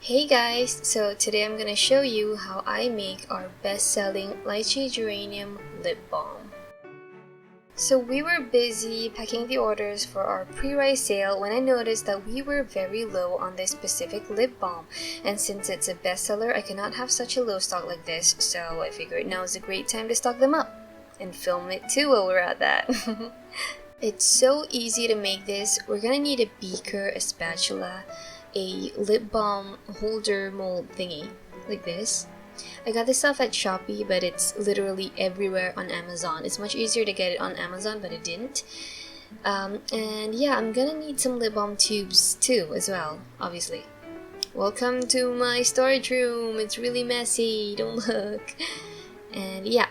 Hey guys, so today I'm gonna show you how I make our best-selling Lychee Geranium Lip Balm. So we were busy packing the orders for our pre-rise sale when I noticed that we were very low on this specific lip balm, and since it's a bestseller I cannot have such a low stock like this, so I figured now is a great time to stock them up and film it too while we're at that. It's so easy to make this. We're gonna need a beaker, a spatula, a lip balm holder mold thingy like this. I got this stuff at Shopee, but it's literally everywhere on Amazon. It's much easier to get it on Amazon, but it didn't. And yeah, I'm gonna need some lip balm tubes too as well, obviously. Welcome to my storage room. It's really messy, don't look. And yeah,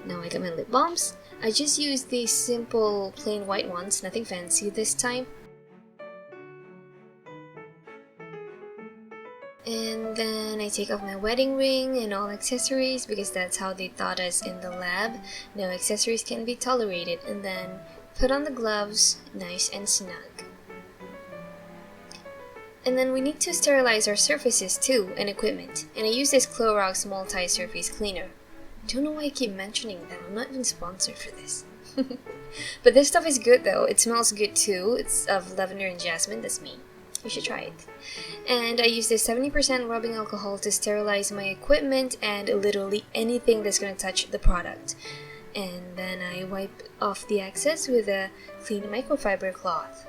now I got my lip balms. I just used these simple plain white ones, nothing fancy this time. And then I take off my wedding ring and all accessories because that's how they taught us in the lab. No accessories can be tolerated. And then put on the gloves, nice and snug. And then we need to sterilize our surfaces too and equipment. And I use this Clorox multi-surface cleaner. Don't know why I keep mentioning them. I'm not even sponsored for this. But this stuff is good though. It smells good too. It's of lavender and jasmine. That's me. You should try it. And I use this 70% rubbing alcohol to sterilize my equipment and literally anything that's going to touch the product. And then I wipe off the excess with a clean microfiber cloth.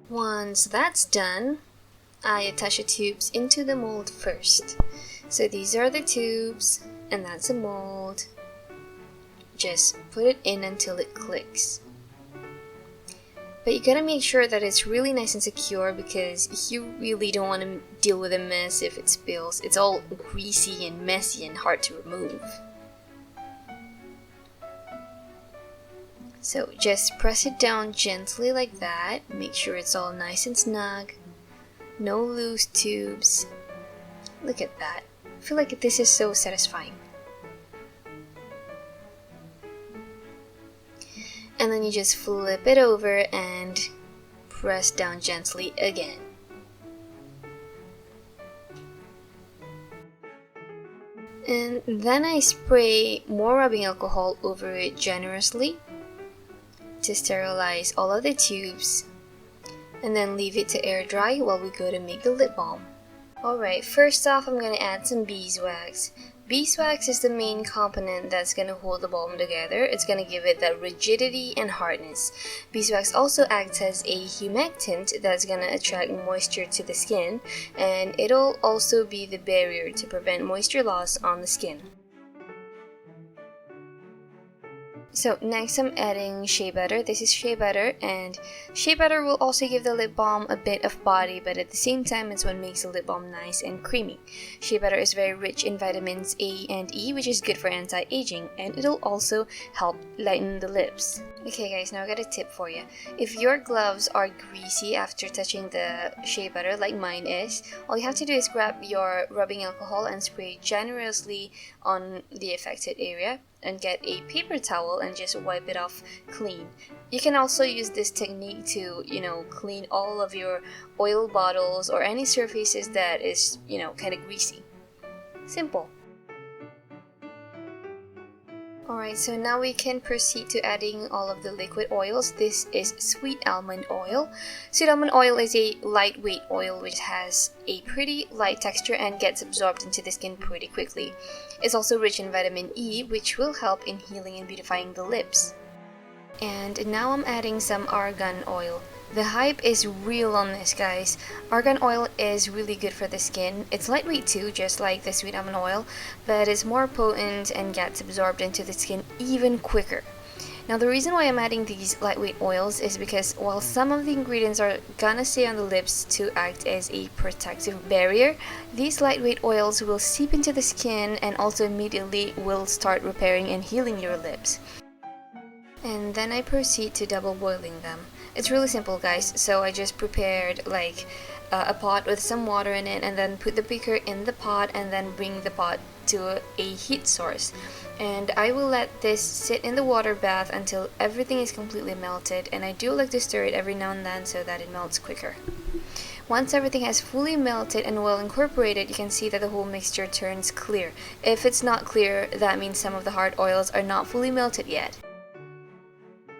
Once that's done, I attach the tubes into the mold first. So these are the tubes, and that's a mold. Just put it in until it clicks. But you gotta make sure that it's really nice and secure because you really don't want to deal with a mess if it spills. It's all greasy and messy and hard to remove. So just press it down gently like that. Make sure it's all nice and snug. No loose tubes. Look at that. I feel like this is so satisfying. And then you just flip it over and press down gently again. And then I spray more rubbing alcohol over it generously to sterilize all of the tubes, and then leave it to air dry while we go to make the lip balm. Alright, first off I'm gonna add some beeswax. Beeswax is the main component that's going to hold the balm together. It's going to give it that rigidity and hardness. Beeswax also acts as a humectant that's going to attract moisture to the skin, and it'll also be the barrier to prevent moisture loss on the skin. So next I'm adding shea butter. This is shea butter, and shea butter will also give the lip balm a bit of body, but at the same time it's what makes the lip balm nice and creamy. Shea butter is very rich in vitamins A and E, which is good for anti-aging, and it'll also help lighten the lips. Okay guys, now I got a tip for you. If your gloves are greasy after touching the shea butter like mine is, all you have to do is grab your rubbing alcohol and spray generously on the affected area, and get a paper towel and just wipe it off clean. You can also use this technique to, clean all of your oil bottles or any surfaces that is, kind of greasy. Simple. Alright, so now we can proceed to adding all of the liquid oils. This is sweet almond oil. Sweet almond oil is a lightweight oil which has a pretty light texture and gets absorbed into the skin pretty quickly. It's also rich in vitamin E, which will help in healing and beautifying the lips. And now I'm adding some argan oil. The hype is real on this, guys. Argan oil is really good for the skin. It's lightweight too, just like the sweet almond oil, but it's more potent and gets absorbed into the skin even quicker. Now the reason why I'm adding these lightweight oils is because while some of the ingredients are gonna stay on the lips to act as a protective barrier, these lightweight oils will seep into the skin and also immediately will start repairing and healing your lips. And then I proceed to double boiling them. It's really simple, guys. So I just prepared a pot with some water in it, and then put the beaker in the pot and then bring the pot to a heat source. And I will let this sit in the water bath until everything is completely melted, and I do like to stir it every now and then so that it melts quicker. Once everything has fully melted and well incorporated, you can see that the whole mixture turns clear. If it's not clear, that means some of the hard oils are not fully melted yet.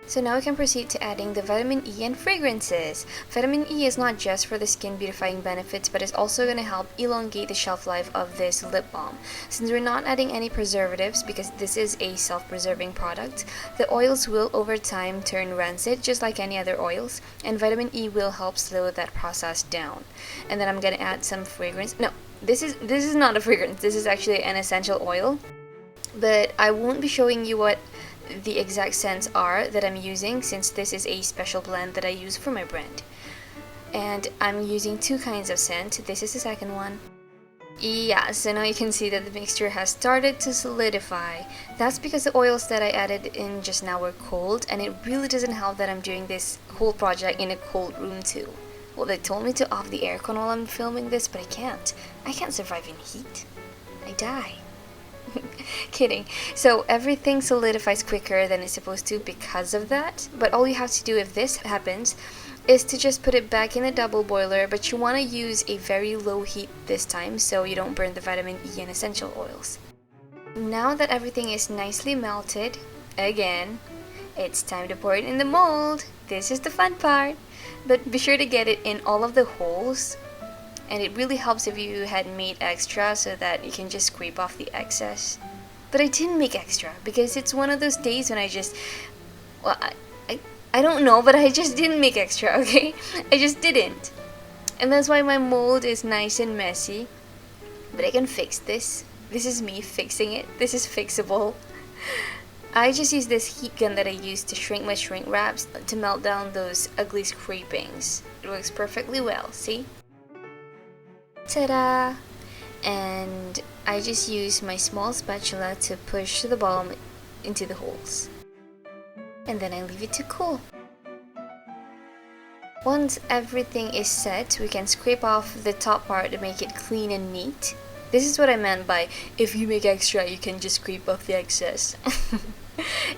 So now we can proceed to adding the vitamin E and fragrances. Vitamin E is not just for the skin beautifying benefits, but is also going to help elongate the shelf life of this lip balm. Since we're not adding any preservatives, because this is a self-preserving product, the oils will over time turn rancid just like any other oils, and vitamin E will help slow that process down. And then I'm going to add some fragrance. No, this is not a fragrance. This is actually an essential oil, but I won't be showing you what the exact scents are that I'm using, since this is a special blend that I use for my brand. And I'm using two kinds of scent. This is the second one. Yeah, so now you can see that the mixture has started to solidify. That's because the oils that I added in just now were cold, and it really doesn't help that I'm doing this whole project in a cold room too. Well, they told me to off the aircon while I'm filming this, but I can't. I can't survive in heat. I die. Kidding. So everything solidifies quicker than it's supposed to because of that, but all you have to do if this happens is to just put it back in the double boiler, but you want to use a very low heat this time so you don't burn the vitamin E and essential oils. Now that everything is nicely melted, again, it's time to pour it in the mold. This is the fun part, but be sure to get it in all of the holes. And it really helps if you had made extra so that you can just scrape off the excess. But I didn't make extra because it's one of those days when I just, well, I don't know, but I just didn't make extra, okay? I just didn't. And that's why my mold is nice and messy. But I can fix this. This is me fixing it. This is fixable. I just use this heat gun that I use to shrink my shrink wraps to melt down those ugly scrapings. It works perfectly well, see? Ta-da! And I just use my small spatula to push the balm into the holes. And then I leave it to cool. Once everything is set, we can scrape off the top part to make it clean and neat. This is what I meant by, if you make extra, you can just scrape off the excess.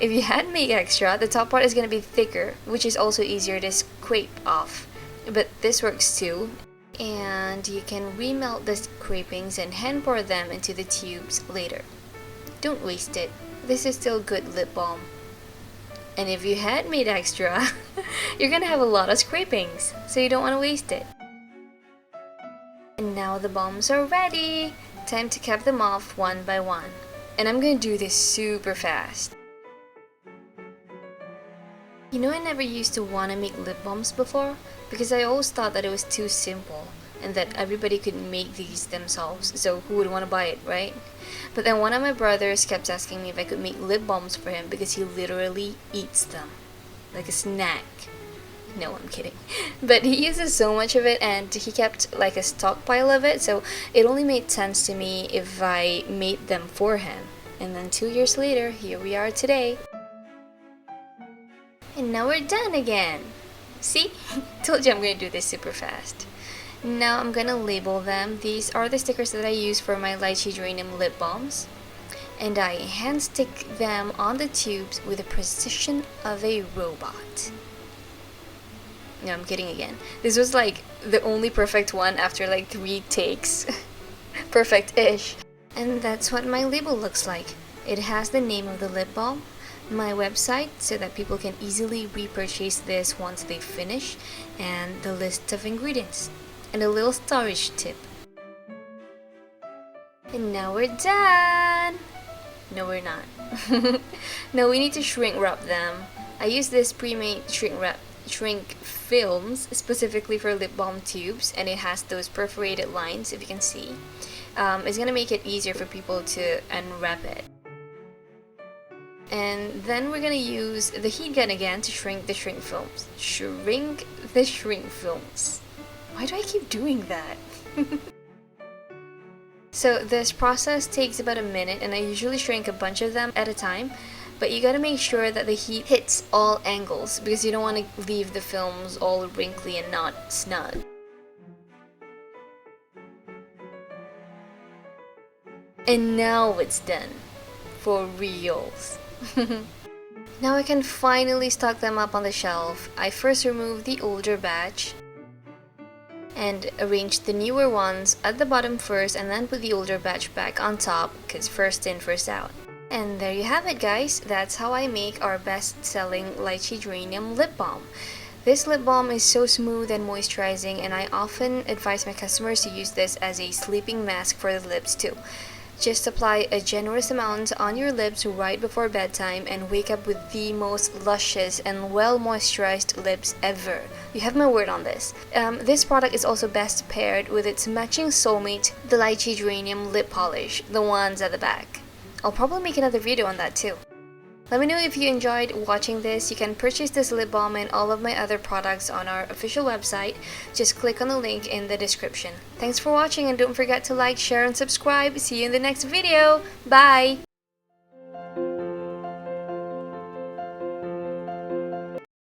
If you had made extra, the top part is going to be thicker, which is also easier to scrape off. But this works too. And you can remelt the scrapings and hand pour them into the tubes later. Don't waste it. This is still good lip balm. And if you had made extra, you're gonna have a lot of scrapings, so you don't want to waste it. And now the balms are ready. Time to cap them off one by one. And I'm gonna do this super fast. You know, I never used to want to make lip balms before because I always thought that it was too simple and that everybody could make these themselves, so who would want to buy it, right? But then one of my brothers kept asking me if I could make lip balms for him because he literally eats them like a snack. No, I'm kidding. But he uses so much of it and he kept like a stockpile of it, so it only made sense to me if I made them for him. And then 2 years later, here we are today. And now we're done again. See? Told you I'm going to do this super fast. Now I'm going to label them. These are the stickers that I use for my Lychee Geranium lip balms. And I hand stick them on the tubes with the precision of a robot. No, I'm kidding again. This was like the only perfect one after like 3 takes. Perfect-ish. And that's what my label looks like. It has the name of the lip balm, my website so that people can easily repurchase this once they finish, and the list of ingredients, and a little storage tip. And now we're done! No, we're not. Now we need to shrink wrap them. I use this pre-made shrink films specifically for lip balm tubes, and it has those perforated lines, if you can see. It's gonna make it easier for people to unwrap it. And then we're gonna use the heat gun again to shrink the shrink films. Shrink the shrink films. Why do I keep doing that? So this process takes about a minute, and I usually shrink a bunch of them at a time. But you gotta make sure that the heat hits all angles because you don't want to leave the films all wrinkly and not snug. And now it's done. For reals. Now I can finally stock them up on the shelf. I first removed the older batch and arranged the newer ones at the bottom first, and then put the older batch back on top because first in, first out. And there you have it, guys. That's how I make our best-selling Lychee Geranium Lip Balm. This lip balm is so smooth and moisturizing, and I often advise my customers to use this as a sleeping mask for the lips too. Just apply a generous amount on your lips right before bedtime and wake up with the most luscious and well moisturized lips ever. You have my word on this. This product is also best paired with its matching soulmate, the Lychee Geranium Lip Polish, the ones at the back. I'll probably make another video on that too. Let me know if you enjoyed watching this. You can purchase this lip balm and all of my other products on our official website. Just click on the link in the description. Thanks for watching, and don't forget to like, share, and subscribe. See you in the next video. Bye!